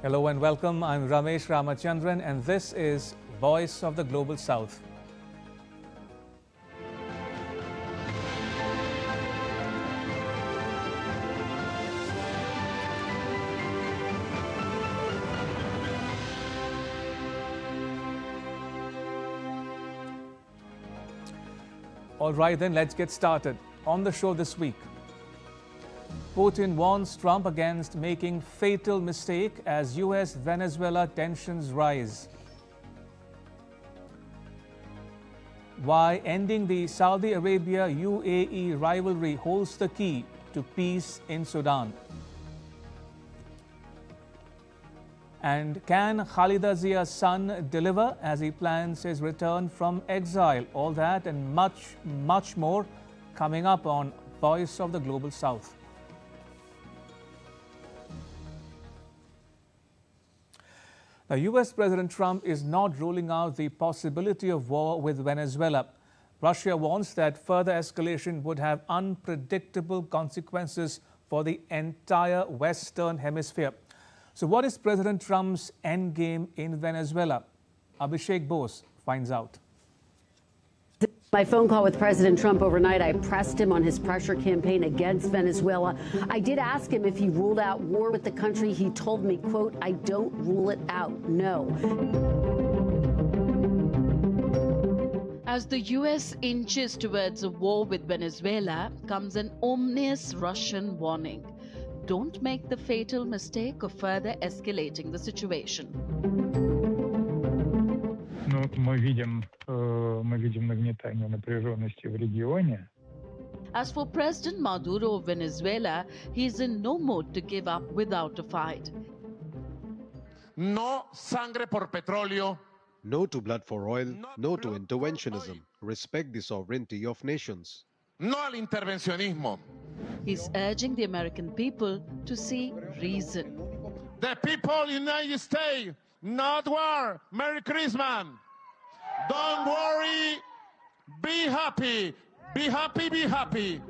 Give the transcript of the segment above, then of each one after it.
Hello and welcome. I'm Ramesh Ramachandran and this is Voice of the Global South. All right, then let's get started. On the show this week, Putin warns Trump against making fatal mistake as US-Venezuela tensions rise. Why ending the Saudi Arabia-UAE rivalry holds the key to peace in Sudan. And can Khalida Zia's son deliver as he plans his return from exile? All that and much more coming up on Voice of the Global South. Now, US President Trump is not ruling out the possibility of war with Venezuela. Russia warns that further escalation would have unpredictable consequences for the entire Western Hemisphere. So what is President Trump's endgame in Venezuela? Abhishek Bose finds out. My phone call with President Trump overnight, I pressed him on his pressure campaign against Venezuela. I did ask him if he ruled out war with the country. He told me, quote, "I don't rule it out, no." As the U.S. inches towards a war with Venezuela, comes an ominous Russian warning. Don't make the fatal mistake of further escalating the situation. Мы видим нагнетание напряженности в регионе. As for President Maduro of Venezuela, he is in no mood to give up without a fight. No sangre por petróleo. No to blood for oil, no to interventionism. Respect the sovereignty of nations. No al intervencionismo. He's urging the American people to see reason. The people of the United States, not war. Merry Christmas. Don't worry. Be happy. Be happy, be happy.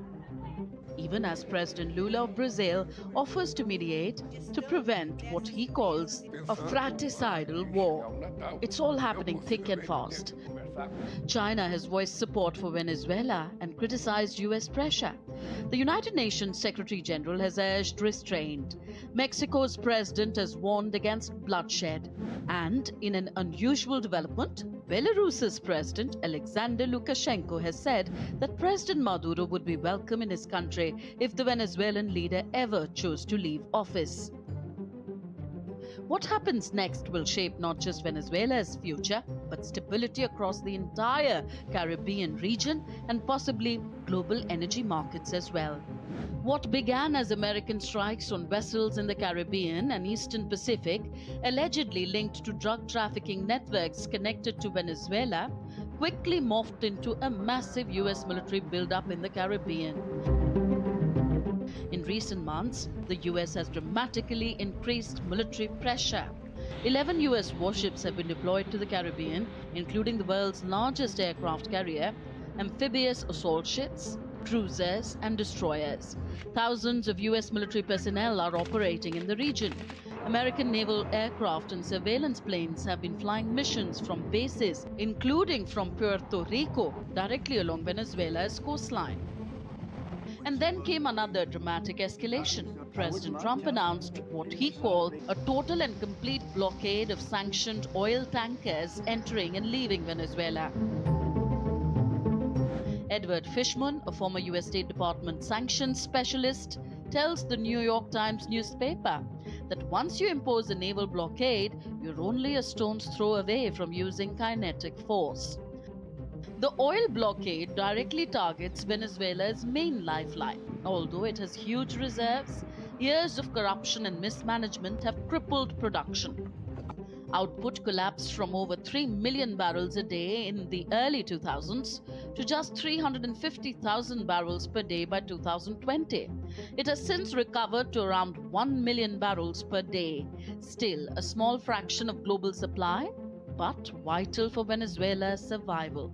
Even as President Lula of Brazil offers to mediate to prevent what he calls a fratricidal war. It's all happening thick and fast. China has voiced support for Venezuela and criticized U.S. pressure. The United Nations Secretary General has urged restraint. Mexico's president has warned against bloodshed. And in an unusual development, Belarus's president Alexander Lukashenko has said that President Maduro would be welcome in his country if the Venezuelan leader ever chose to leave office. What happens next will shape not just Venezuela's future, but stability across the entire Caribbean region and possibly global energy markets as well. What began as American strikes on vessels in the Caribbean and Eastern Pacific, allegedly linked to drug trafficking networks connected to Venezuela, quickly morphed into a massive US military buildup in the Caribbean. In recent months, the US has dramatically increased military pressure. 11 US warships have been deployed to the Caribbean, including the world's largest aircraft carrier, amphibious assault ships, cruisers and destroyers. Thousands of US military personnel are operating in the region. American naval aircraft and surveillance planes have been flying missions from bases, including from Puerto Rico, directly along Venezuela's coastline. And then came another dramatic escalation. President Trump announced what he called a total and complete blockade of sanctioned oil tankers entering and leaving Venezuela. Edward Fishman, a former U.S. State Department sanctions specialist, tells the New York Times newspaper that once you impose a naval blockade, you're only a stone's throw away from using kinetic force. The oil blockade directly targets Venezuela's main lifeline. Although it has huge reserves, years of corruption and mismanagement have crippled production. Output collapsed from over 3 million barrels a day in the early 2000s to just 350,000 barrels per day by 2020. It has since recovered to around 1 million barrels per day. Still a small fraction of global supply, but vital for Venezuela's survival.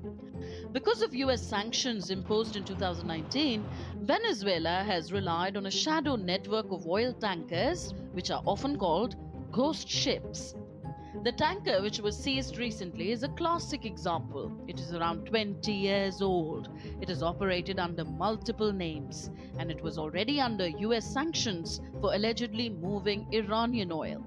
Because of US sanctions imposed in 2019, Venezuela has relied on a shadow network of oil tankers, which are often called ghost ships. The tanker, which was seized recently, is a classic example. It is around 20 years old. It is operated under multiple names, and it was already under US sanctions for allegedly moving Iranian oil.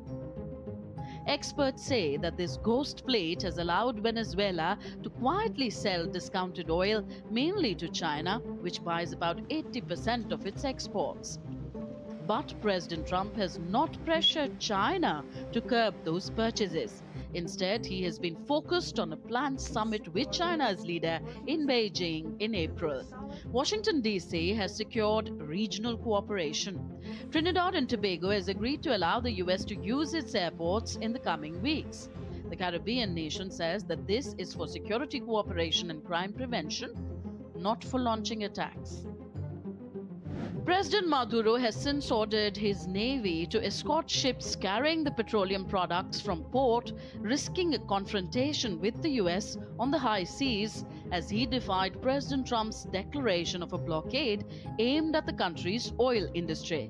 Experts say that this ghost fleet has allowed Venezuela to quietly sell discounted oil mainly to China, which buys about 80% of its exports. But President Trump has not pressured China to curb those purchases. Instead, he has been focused on a planned summit with China's leader in Beijing in April. Washington, D.C. has secured regional cooperation. Trinidad and Tobago has agreed to allow the U.S. to use its airports in the coming weeks. The Caribbean nation says that this is for security cooperation and crime prevention, not for launching attacks. President Maduro has since ordered his navy to escort ships carrying the petroleum products from port, risking a confrontation with the US on the high seas as he defied President Trump's declaration of a blockade aimed at the country's oil industry.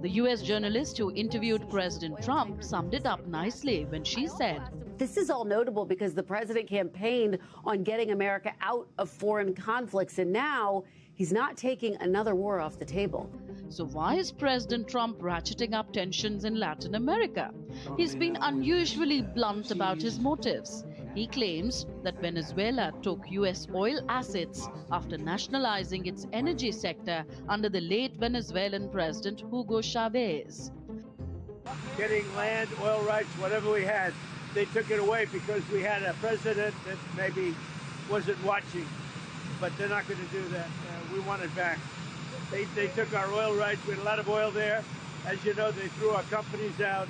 The US journalist who interviewed President Trump summed it up nicely when she said, "This is all notable because the president campaigned on getting America out of foreign conflicts, and now he's not taking another war off the table." So why is President Trump ratcheting up tensions in Latin America? He's been unusually blunt about his motives. He claims that Venezuela took US oil assets after nationalizing its energy sector under the late Venezuelan president Hugo Chavez. Getting land, oil rights, whatever we had, they took it away because we had a president that maybe wasn't watching. But they're not going to do that. We want it back. They took our oil rights. We had a lot of oil there. As you know, they threw our companies out,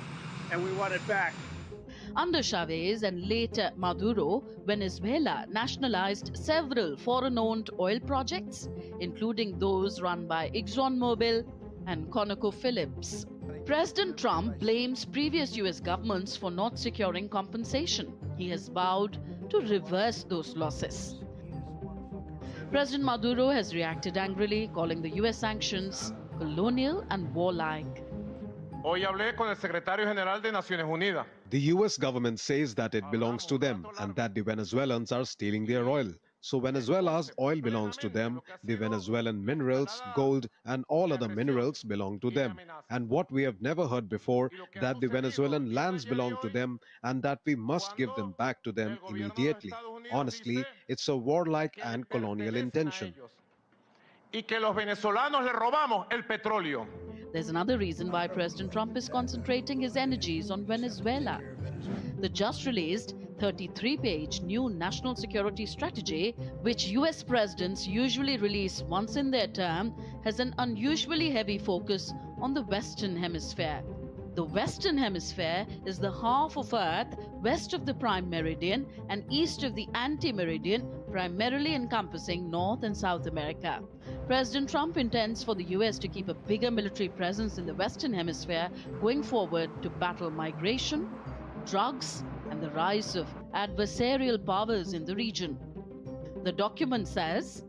and we want it back. Under Chavez and later Maduro, Venezuela nationalized several foreign-owned oil projects, including those run by ExxonMobil and ConocoPhillips. President Trump blames previous US governments for not securing compensation. He has vowed to reverse those losses. President Maduro has reacted angrily, calling the US sanctions colonial and warlike. Hoy hablé con el secretario general de Naciones Unidas. The US government says that it belongs to them and that the Venezuelans are stealing their oil. So Venezuela's oil belongs to them, the Venezuelan minerals, gold, and all other minerals belong to them. And what we have never heard before, that the Venezuelan lands belong to them and that we must give them back to them immediately. Honestly, it's a warlike and colonial intention. Y que los venezolanos le robamos el petróleo. There's another reason why President Trump is concentrating his energies on Venezuela. The just released 33-page new national security strategy, which US presidents usually release once in their term, has an unusually heavy focus on the Western Hemisphere. The Western Hemisphere is the half of Earth west of the prime meridian and east of the anti-meridian, primarily encompassing North and South America. President Trump intends for the US to keep a bigger military presence in the Western Hemisphere going forward to battle migration, drugs, and the rise of adversarial powers in the region. The document says,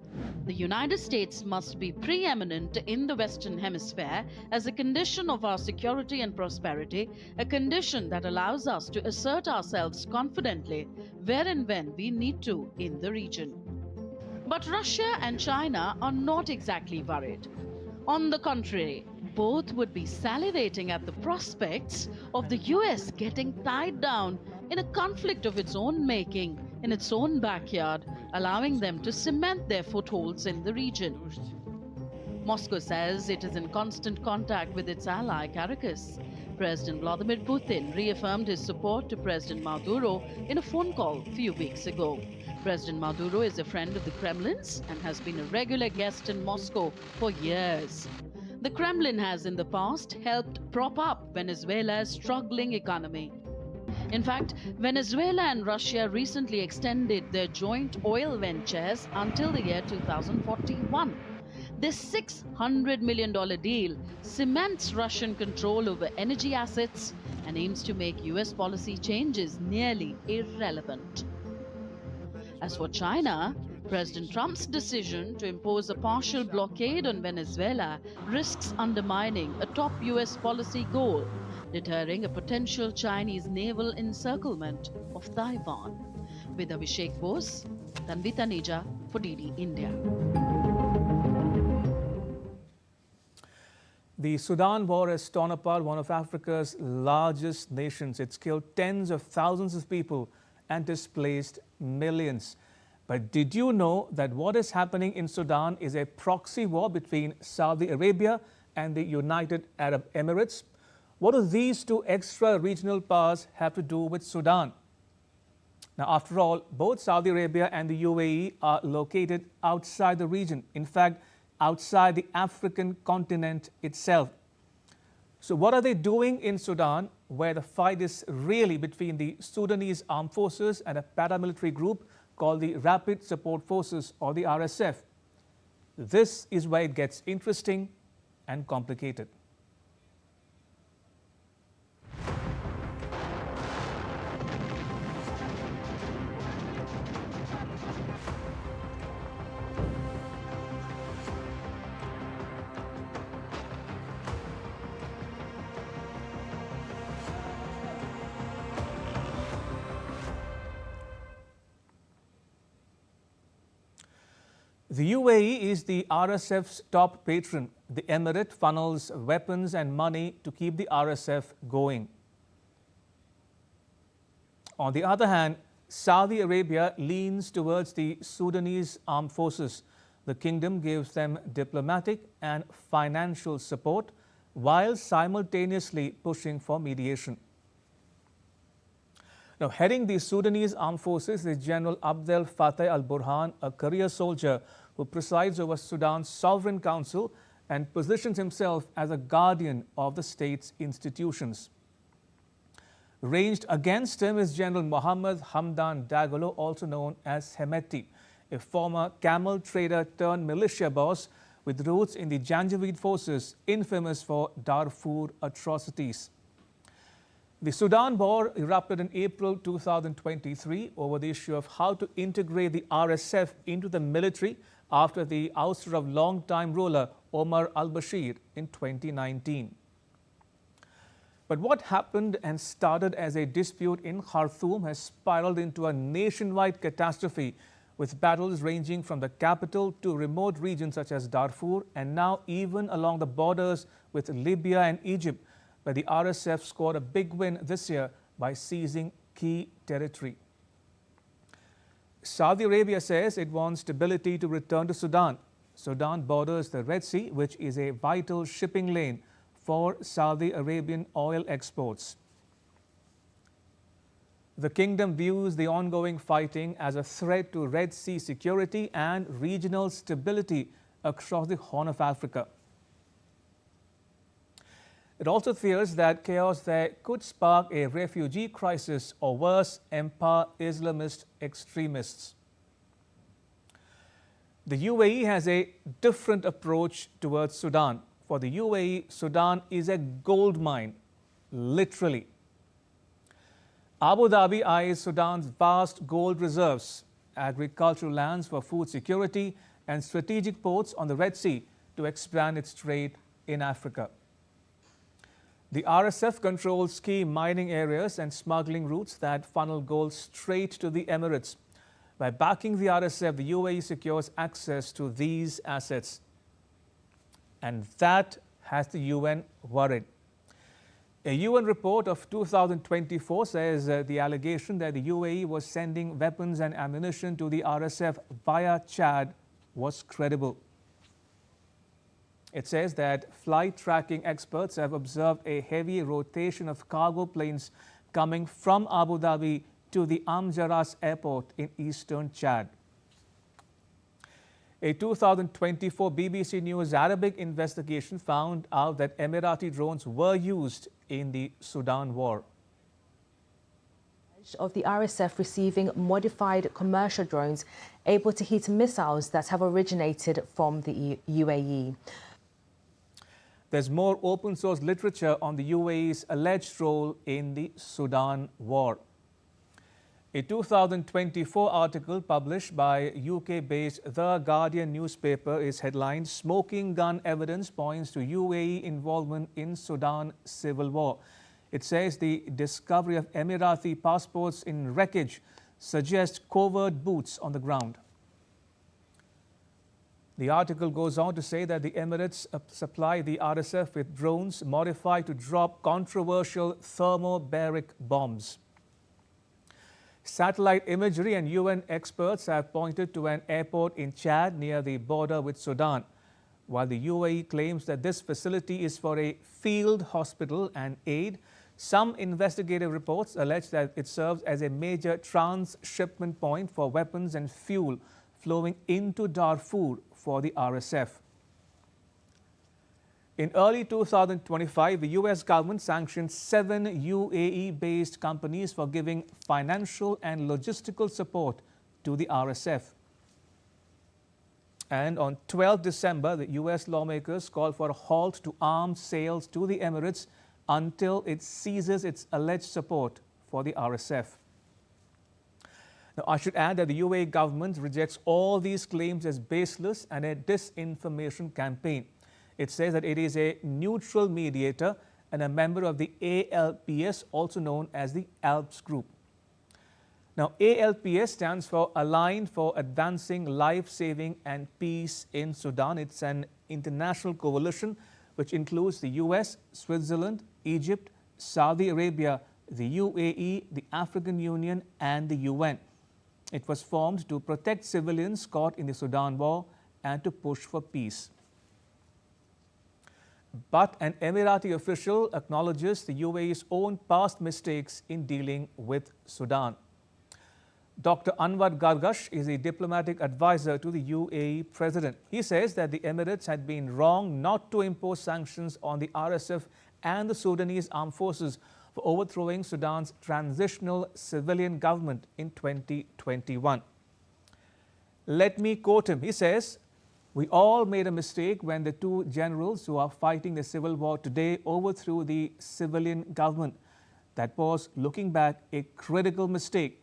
the United States must be preeminent in the Western Hemisphere as a condition of our security and prosperity, a condition that allows us to assert ourselves confidently where and when we need to in the region. But Russia and China are not exactly worried. On the contrary, both would be salivating at the prospects of the US getting tied down in a conflict of its own making in its own backyard, allowing them to cement their footholds in the region. Moscow says it is in constant contact with its ally Caracas. President Vladimir Putin reaffirmed his support to President Maduro in a phone call a few weeks ago. President Maduro is a friend of the Kremlin's and has been a regular guest in Moscow for years. The Kremlin has in the past helped prop up Venezuela's struggling economy. In fact, Venezuela and Russia recently extended their joint oil ventures until the year 2041. This $600 million deal cements Russian control over energy assets and aims to make US policy changes nearly irrelevant. As for China, President Trump's decision to impose a partial blockade on Venezuela risks undermining a top US policy goal, deterring a potential Chinese naval encirclement of Taiwan. With Abhishek Bose, Tanvi Taneja for DD India. The Sudan war has torn apart one of Africa's largest nations. It's killed tens of thousands of people and displaced millions. But did you know that what is happening in Sudan is a proxy war between Saudi Arabia and the United Arab Emirates? What do these two extra-regional powers have to do with Sudan? Now, after all, both Saudi Arabia and the UAE are located outside the region. In fact, outside the African continent itself. So what are they doing in Sudan, where the fight is really between the Sudanese armed forces and a paramilitary group called the Rapid Support Forces, or the RSF? This is where it gets interesting and complicated. The UAE is the RSF's top patron. The emirate funnels weapons and money to keep the RSF going. On the other hand, Saudi Arabia leans towards the Sudanese armed forces. The kingdom gives them diplomatic and financial support while simultaneously pushing for mediation. Now, heading the Sudanese armed forces is General Abdel Fattah al-Burhan, a career soldier who presides over Sudan's Sovereign Council and positions himself as a guardian of the state's institutions. Ranged against him is General Mohammed Hamdan Dagalo, also known as Hemeti, a former camel trader turned militia boss with roots in the Janjaweed forces, infamous for Darfur atrocities. The Sudan war erupted in April 2023 over the issue of how to integrate the RSF into the military after the ouster of long-time ruler Omar al-Bashir in 2019. But what happened and started as a dispute in Khartoum has spiraled into a nationwide catastrophe, with battles ranging from the capital to remote regions such as Darfur and now even along the borders with Libya and Egypt, where the RSF scored a big win this year by seizing key territory. Saudi Arabia says it wants stability to return to Sudan. Sudan borders the Red Sea, which is a vital shipping lane for Saudi Arabian oil exports. The kingdom views the ongoing fighting as a threat to Red Sea security and regional stability across the Horn of Africa. It also fears that chaos there could spark a refugee crisis or worse, empower Islamist extremists. The UAE has a different approach towards Sudan. For the UAE, Sudan is a gold mine, literally. Abu Dhabi eyes Sudan's vast gold reserves, agricultural lands for food security, and strategic ports on the Red Sea to expand its trade in Africa. The RSF controls key mining areas and smuggling routes that funnel gold straight to the Emirates. By backing the RSF, the UAE secures access to these assets. And that has the UN worried. A UN report of 2024 says the allegation that the UAE was sending weapons and ammunition to the RSF via Chad was credible. It says that flight tracking experts have observed a heavy rotation of cargo planes coming from Abu Dhabi to the Amjaras airport in eastern Chad. A 2024 BBC News Arabic investigation found out that Emirati drones were used in the Sudan war. Of the RSF receiving modified commercial drones able to hit missiles that have originated from the UAE. There's more open source literature on the UAE's alleged role in the Sudan war. A 2024 article published by UK-based The Guardian newspaper is headlined "Smoking Gun Evidence Points to UAE Involvement in Sudan Civil War." It says the discovery of Emirati passports in wreckage suggests covert boots on the ground. The article goes on to say that the Emirates supply the RSF with drones modified to drop controversial thermobaric bombs. Satellite imagery and UN experts have pointed to an airport in Chad near the border with Sudan, while the UAE claims that this facility is for a field hospital and aid. Some investigative reports allege that it serves as a major transshipment point for weapons and fuel flowing into Darfur for the RSF. In early 2025, the US government sanctioned 7 UAE-based companies for giving financial and logistical support to the RSF. And on 12 December, the US lawmakers called for a halt to arms sales to the Emirates until it ceases its alleged support for the RSF. Now, I should add that the UAE government rejects all these claims as baseless and a disinformation campaign. It says that it is a neutral mediator and a member of the ALPS, also known as the ALPS Group. Now, ALPS stands for Aligned for Advancing Life-Saving and Peace in Sudan. It's an international coalition which includes the US, Switzerland, Egypt, Saudi Arabia, the UAE, the African Union, and the UN. It was formed to protect civilians caught in the Sudan war and to push for peace. But an Emirati official acknowledges the UAE's own past mistakes in dealing with Sudan. Dr. Anwar Gargash is a diplomatic advisor to the UAE president. He says that the Emirates had been wrong not to impose sanctions on the RSF and the Sudanese armed forces for overthrowing Sudan's transitional civilian government in 2021. Let me quote him. He says, "We all made a mistake when the two generals who are fighting the civil war today overthrew the civilian government. That was, looking back, a critical mistake.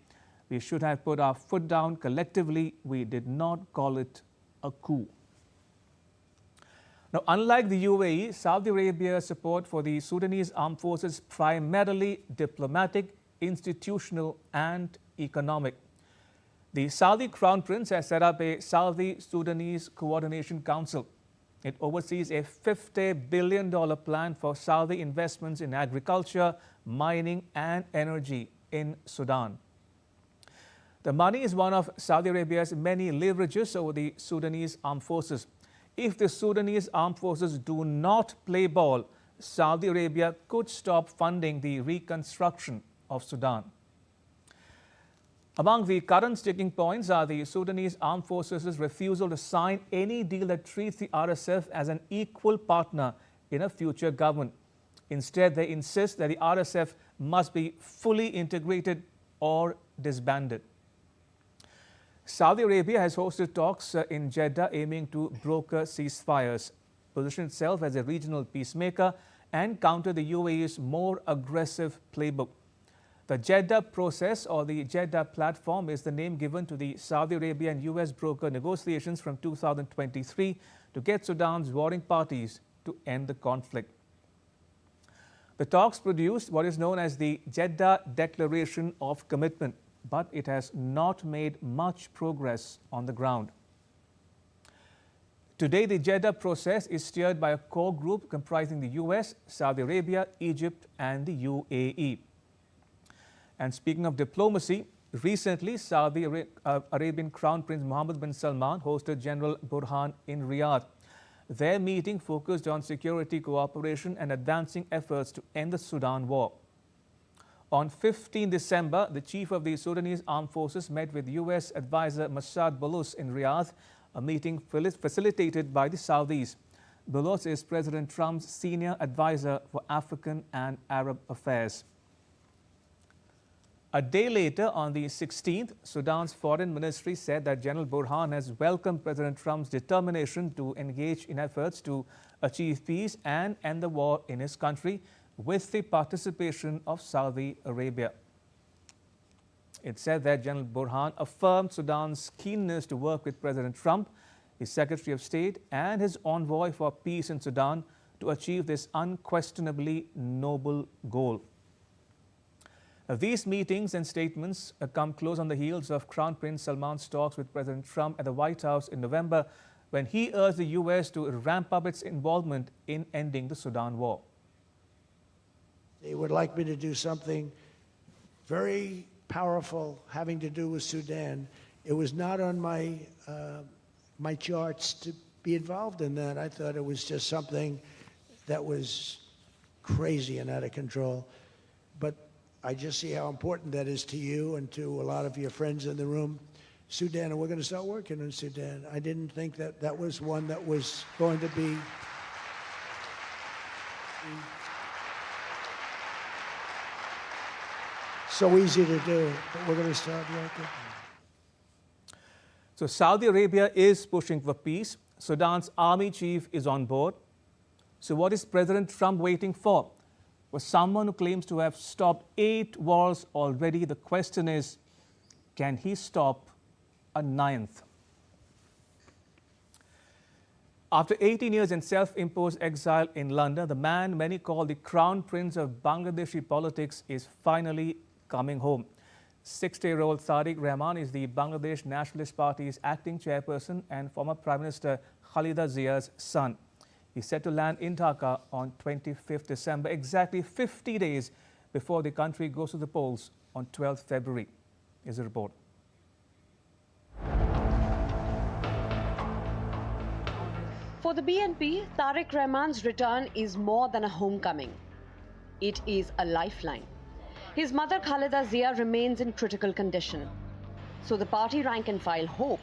We should have put our foot down collectively. We did not call it a coup." Now, unlike the UAE, Saudi Arabia's support for the Sudanese armed forces is primarily diplomatic, institutional, and economic. The Saudi Crown Prince has set up a Saudi-Sudanese Coordination Council. It oversees a $50 billion plan for Saudi investments in agriculture, mining, and energy in Sudan. The money is one of Saudi Arabia's many leverages over the Sudanese armed forces. If the Sudanese armed forces do not play ball, Saudi Arabia could stop funding the reconstruction of Sudan. Among the current sticking points are the Sudanese armed forces' refusal to sign any deal that treats the RSF as an equal partner in a future government. Instead, they insist that the RSF must be fully integrated or disbanded. Saudi Arabia has hosted talks in Jeddah aiming to broker ceasefires, position itself as a regional peacemaker, and counter the UAE's more aggressive playbook. The Jeddah process, or the Jeddah platform, is the name given to the Saudi Arabia and US broker negotiations from 2023 to get Sudan's warring parties to end the conflict. The talks produced what is known as the Jeddah Declaration of Commitment, but it has not made much progress on the ground. Today, the Jeddah process is steered by a core group comprising the US, Saudi Arabia, Egypt, and the UAE. And speaking of diplomacy, recently Saudi Arabian Crown Prince Mohammed bin Salman hosted General Burhan in Riyadh. Their meeting focused on security cooperation and advancing efforts to end the Sudan war. On 15 December, the chief of the Sudanese armed forces met with US advisor Masad Boulos in Riyadh, a meeting facilitated by the Saudis. Boulos is President Trump's senior advisor for African and Arab affairs. A day later, on the 16th, Sudan's foreign ministry said that General Burhan has welcomed President Trump's determination to engage in efforts to achieve peace and end the war in his country with the participation of Saudi Arabia. It said that General Burhan affirmed Sudan's keenness to work with President Trump, his Secretary of State, and his envoy for peace in Sudan to achieve this unquestionably noble goal. These meetings and statements come close on the heels of Crown Prince Salman's talks with President Trump at the White House in November, when he urged the U.S. to ramp up its involvement in ending the Sudan war. They would like me to do something very powerful having to do with Sudan. It was not on my my charts to be involved in that. I thought it was just something that was crazy and out of control. But I just see how important that is to you and to a lot of your friends in the room. Sudan, and we're going to start working on Sudan. I didn't think that that was one that was going to be so easy to do, but we're going to start working. So Saudi Arabia is pushing for peace. Sudan's army chief is on board. So what is President Trump waiting for? For someone who claims to have stopped 8 wars already, the question is, can he stop a 9th? After 18 years in self-imposed exile in London, the man many call the Crown Prince of Bangladeshi politics is finally coming home. 60-year-old Tariq Rahman is the Bangladesh Nationalist Party's acting chairperson and former Prime Minister Khalida Zia's son. He's set to land in Dhaka on 25th December, exactly 50 days before the country goes to the polls on 12th February. Is a report. For the BNP, Tariq Rahman's return is more than a homecoming. It is a lifeline. His mother Khalida Zia remains in critical condition. So the party rank and file hope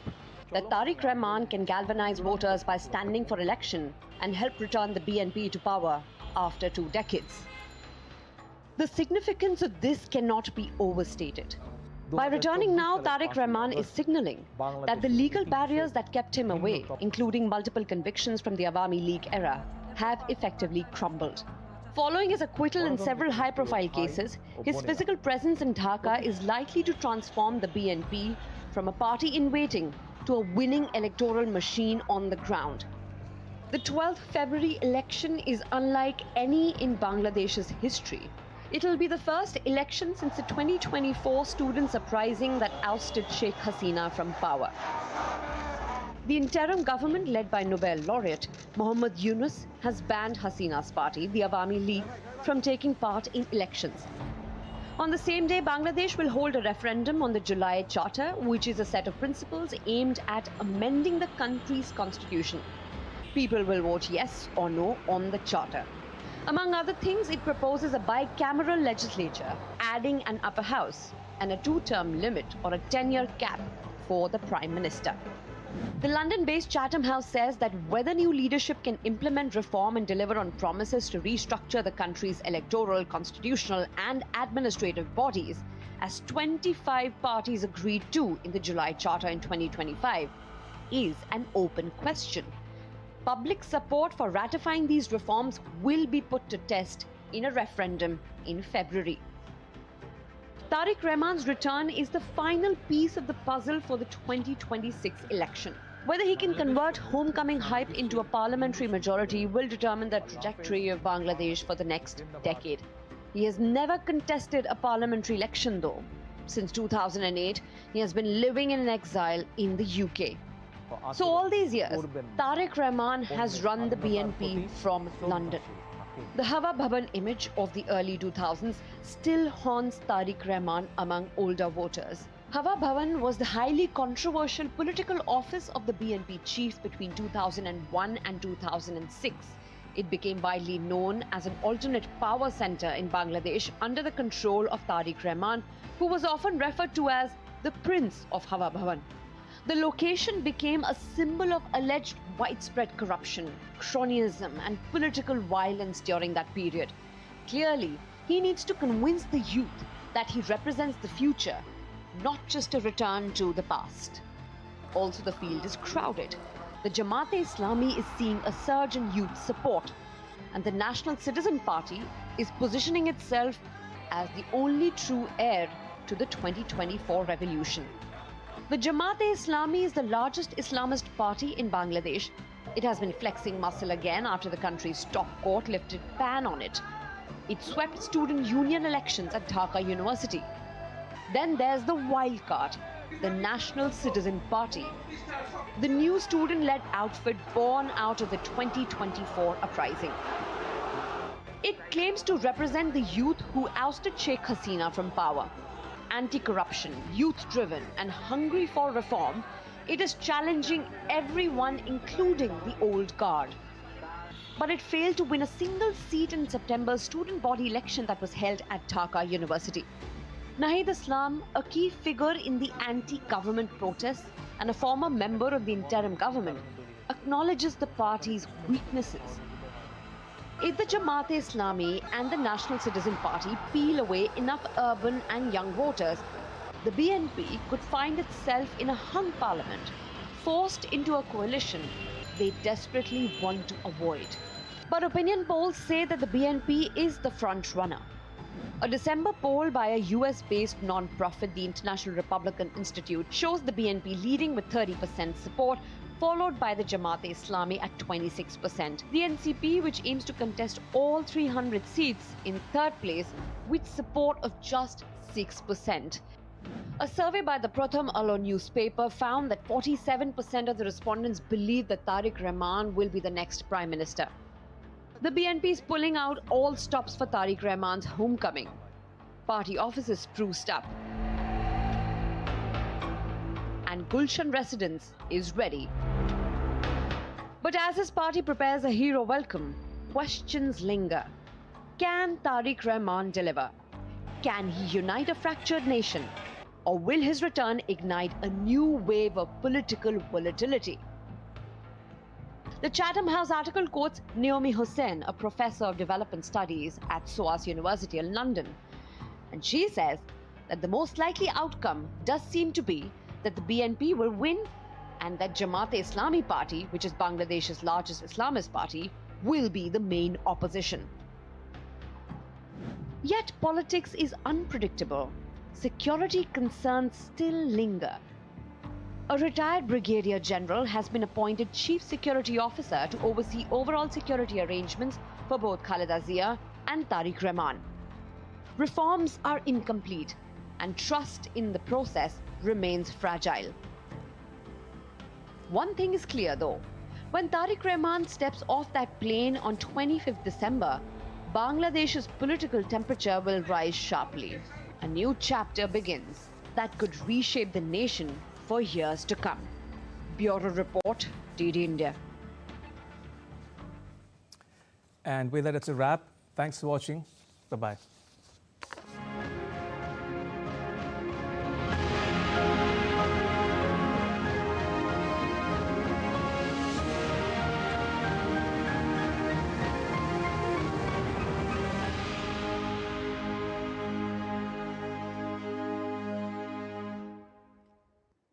that Tariq Rahman can galvanize voters by standing for election and help return the BNP to power after 2 decades. The significance of this cannot be overstated. By returning now, Tariq Rahman is signaling that the legal barriers that kept him away, including multiple convictions from the Awami League era, have effectively crumbled. Following his acquittal in several high-profile cases, his physical presence in Dhaka is likely to transform the BNP from a party in waiting to a winning electoral machine on the ground. The 12th February election is unlike any in Bangladesh's history. It will be the first election since the 2024 student uprising that ousted Sheikh Hasina from power. The interim government, led by Nobel laureate Muhammad Yunus, has banned Hasina's party, the Awami League, from taking part in elections. On the same day, Bangladesh will hold a referendum on the July Charter, which is a set of principles aimed at amending the country's constitution. People will vote yes or no on the Charter. Among other things, it proposes a bicameral legislature, adding an upper house and a 2-term limit or a 10-year cap for the Prime Minister. The London-based Chatham House says that whether new leadership can implement reform and deliver on promises to restructure the country's electoral, constitutional and administrative bodies, as 25 parties agreed to in the July Charter in 2025, is an open question. Public support for ratifying these reforms will be put to test in a referendum in February. Tariq Rahman's return is the final piece of the puzzle for the 2026 election. Whether he can convert homecoming hype into a parliamentary majority will determine the trajectory of Bangladesh for the next decade. He has never contested a parliamentary election though. Since 2008, he has been living in exile in the UK. So all these years, Tariq Rahman has run the BNP from London. The Hawa Bhavan image of the early 2000s still haunts Tariq Rahman among older voters. Hawa Bhavan was the highly controversial political office of the BNP chief between 2001 and 2006. It became widely known as an alternate power center in Bangladesh under the control of Tariq Rahman, who was often referred to as the Prince of Hawa Bhavan. The location became a symbol of alleged widespread corruption, cronyism and political violence during that period. Clearly, he needs to convince the youth that he represents the future, not just a return to the past. Also, the field is crowded. The Jamaat-e-Islami is seeing a surge in youth support, and the National Citizen Party is positioning itself as the only true heir to the 2024 revolution. The Jamaat-e-Islami is the largest Islamist party in Bangladesh. It has been flexing muscle again after the country's top court lifted ban on it. It swept student union elections at Dhaka University. Then there's the wild card, the National Citizen Party, the new student-led outfit born out of the 2024 uprising. It claims to represent the youth who ousted Sheikh Hasina from power. Anti-corruption, youth-driven and hungry for reform, it is challenging everyone, including the old guard. But it failed to win a single seat in September's student body election that was held at Dhaka University. Nahid Islam, a key figure in the anti-government protests and a former member of the interim government, acknowledges the party's weaknesses. If the Jamaat-e-Islami and the National Citizen Party peel away enough urban and young voters, the BNP could find itself in a hung parliament, forced into a coalition they desperately want to avoid. But opinion polls say that the BNP is the front runner. A December poll by a US-based non-profit, the International Republican Institute, shows the BNP leading with 30% support, followed by the Jamaat-e-Islami at 26%. The NCP, which aims to contest all 300 seats, in third place with support of just 6%. A survey by the Pratham Alo newspaper found that 47% of the respondents believe that Tariq Rahman will be the next Prime Minister. The BNP is pulling out all stops for Tariq Rahman's homecoming. Party offices spruced up. And Gulshan residence is ready. But as his party prepares a hero welcome, questions linger. Can Tariq Rahman deliver? Can he unite a fractured nation? Or will his return ignite a new wave of political volatility? The Chatham House article quotes Naomi Hussain, a professor of development studies at SOAS University in London. And she says that the most likely outcome does seem to be that the BNP will win and that Jamaat-e-Islami Party, which is Bangladesh's largest Islamist party, will be the main opposition. Yet politics is unpredictable. Security concerns still linger. A retired brigadier general has been appointed chief security officer to oversee overall security arrangements for both Khaleda Zia and Tariq Rahman. Reforms are incomplete and trust in the process remains fragile. One thing is clear though, when Tariq Rahman steps off that plane on 25th December, Bangladesh's political temperature will rise sharply. A new chapter begins that could reshape the nation for years to come. Bureau Report, DD India. And with that, it's a wrap. Thanks for watching. Bye-bye.